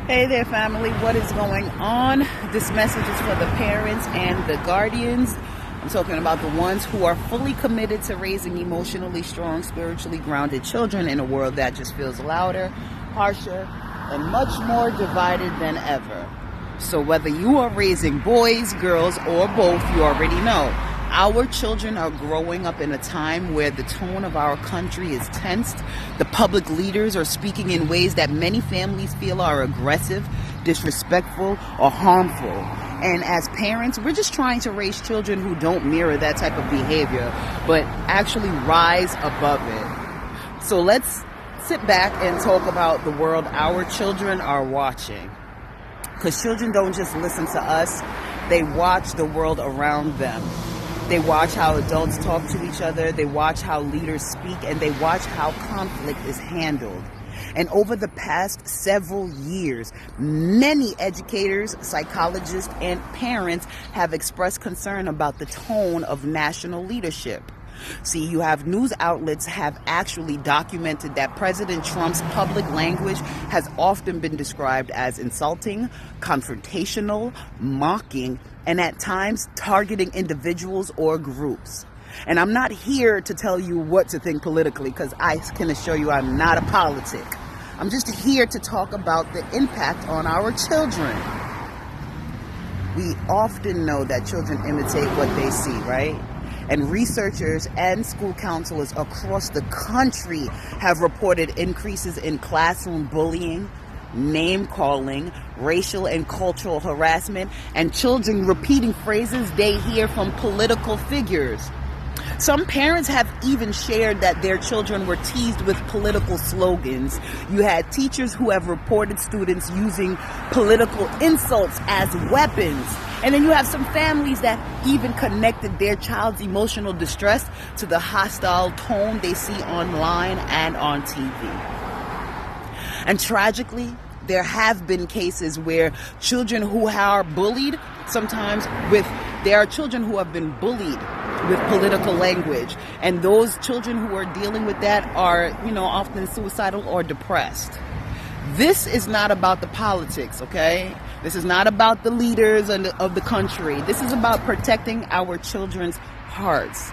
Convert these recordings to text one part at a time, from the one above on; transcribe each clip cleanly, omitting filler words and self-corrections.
Hey there, family. What is going on? This message is for the parents and the guardians. I'm talking about the ones who are fully committed to raising emotionally strong, spiritually grounded children in a world that just feels louder, harsher, and much more divided than ever. So whether you are raising boys, girls, or both, you already know. Our children are growing up in a time where the tone of our country is tensed. The public leaders are speaking in ways that many families feel are aggressive, disrespectful, or harmful. And as parents, we're just trying to raise children who don't mirror that type of behavior, but actually rise above it. So let's sit back and talk about the world our children are watching. Because children don't just listen to us, they watch the world around them. They watch how adults talk to each other, they watch how leaders speak, and they watch how conflict is handled. And over the past several years, many educators, psychologists, and parents have expressed concern about the tone of national leadership. See, you have news outlets have actually documented that President Trump's public language has often been described as insulting, confrontational, mocking, and at times targeting individuals or groups. And I'm not here to tell you what to think politically, because I can assure you I'm not a politic. I'm just here to talk about the impact on our children. We often know that children imitate what they see, right? And researchers and school counselors across the country have reported increases in classroom bullying, name calling, racial and cultural harassment, and children repeating phrases they hear from political figures. Some parents have even shared that their children were teased with political slogans. You had teachers who have reported students using political insults as weapons. And then you have some families that even connected their child's emotional distress to the hostile tone they see online and on TV. And tragically, there have been cases where children who are bullied, there are children who have been bullied with political language. And those children who are dealing with that are, often suicidal or depressed. This is not about the politics, okay? This is not about the leaders of the country. This is about protecting our children's hearts.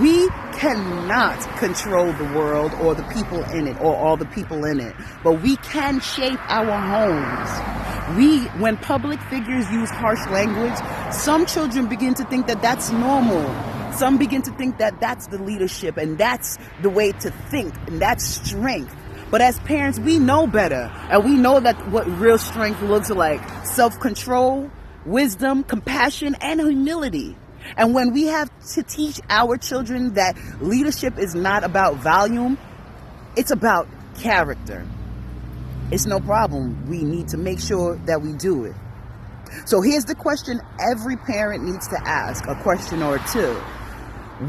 We cannot control the world or the people in it or all the people in it, but we can shape our homes. When public figures use harsh language, some children begin to think that that's normal. Some begin to think that that's the leadership and that's the way to think and that's strength. But as parents, we know better, and we know that what real strength looks like: self-control, wisdom, compassion, and humility. And when we have to teach our children that leadership is not about volume, it's about character, it's no problem. We need to make sure that we do it. So here's the question every parent needs to ask, a question or two.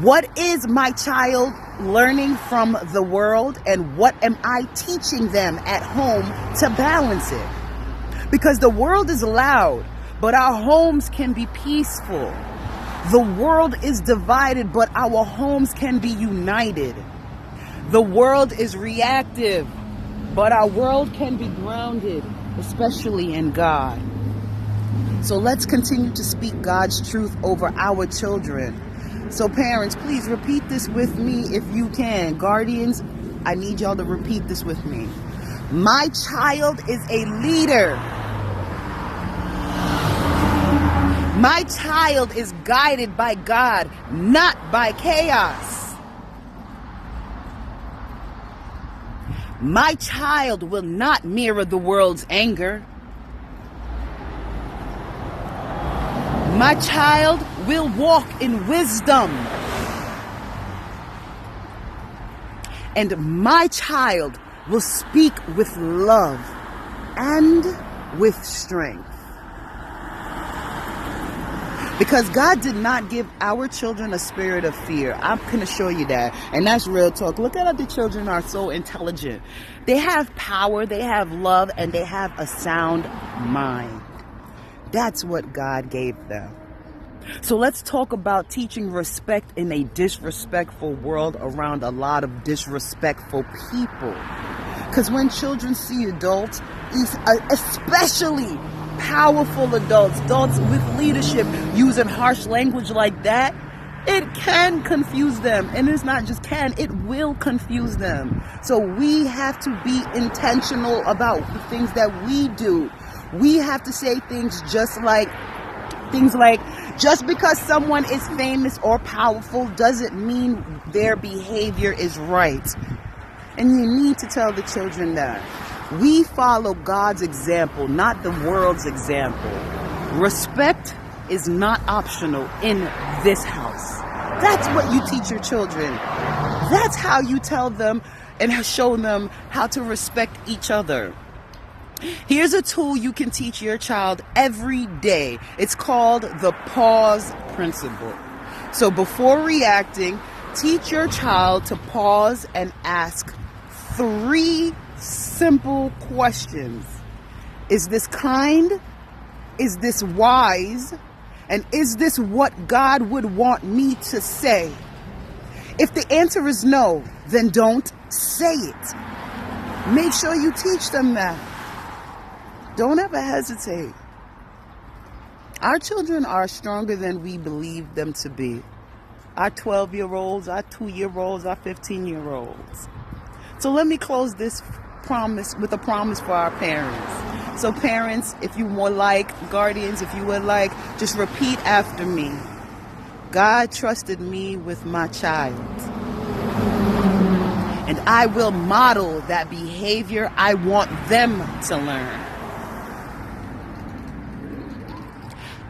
What is my child learning from the world, and what am I teaching them at home to balance it? Because the world is loud, but our homes can be peaceful. The world is divided, but our homes can be united. The world is reactive, but our world can be grounded, especially in God. So let's continue to speak God's truth over our children. So parents, please repeat this with me if you can. Guardians, I need y'all to repeat this with me. My child is a leader. My child is guided by God, not by chaos. My child will not mirror the world's anger. My child will walk in wisdom. And my child will speak with love and with strength. Because God did not give our children a spirit of fear. I can assure you that. And that's real talk. Look at how the children are so intelligent. They have power, they have love, and they have a sound mind. That's what God gave them. So let's talk about teaching respect in a disrespectful world around a lot of disrespectful people. Because when children see adults, especially powerful adults with leadership, using harsh language like that, it can confuse them. And it's not just can, it will confuse them. So we have to be intentional about the things that we do. We have to say things like, just because someone is famous or powerful doesn't mean their behavior is right. And you need to tell the children that. We follow God's example, not the world's example. Respect is not optional in this house. That's what you teach your children. That's how you tell them and show them how to respect each other. Here's a tool you can teach your child every day. It's called the pause principle. So before reacting, teach your child to pause and ask 3 simple questions. Is this kind? Is this wise? And is this what God would want me to say? If the answer is no, then don't say it. Make sure you teach them that. Don't ever hesitate. Our children are stronger than we believe them to be. Our 12-year-olds, our 2-year-olds, our 15-year-olds. So let me close this promise with a promise for our parents. So parents, if you would like, guardians, if you would like, just repeat after me. God trusted me with my child. And I will model that behavior I want them to learn.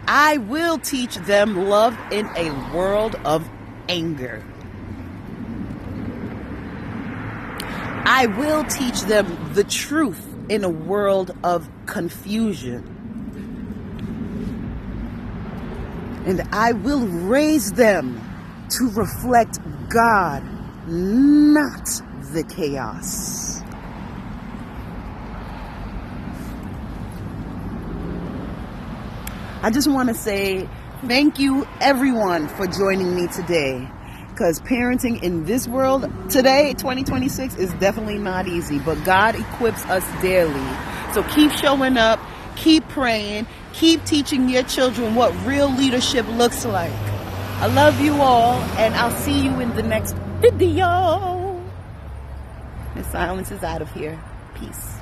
I will teach them love in a world of anger. I will teach them the truth in a world of confusion. And I will raise them to reflect God, not the chaos. I just want to say thank you, everyone, for joining me today. Because parenting in this world today, 2026, is definitely not easy. But God equips us daily. So keep showing up, keep praying, keep teaching your children what real leadership looks like. I love you all, and I'll see you in the next video. Miss Sylense is out of here. Peace.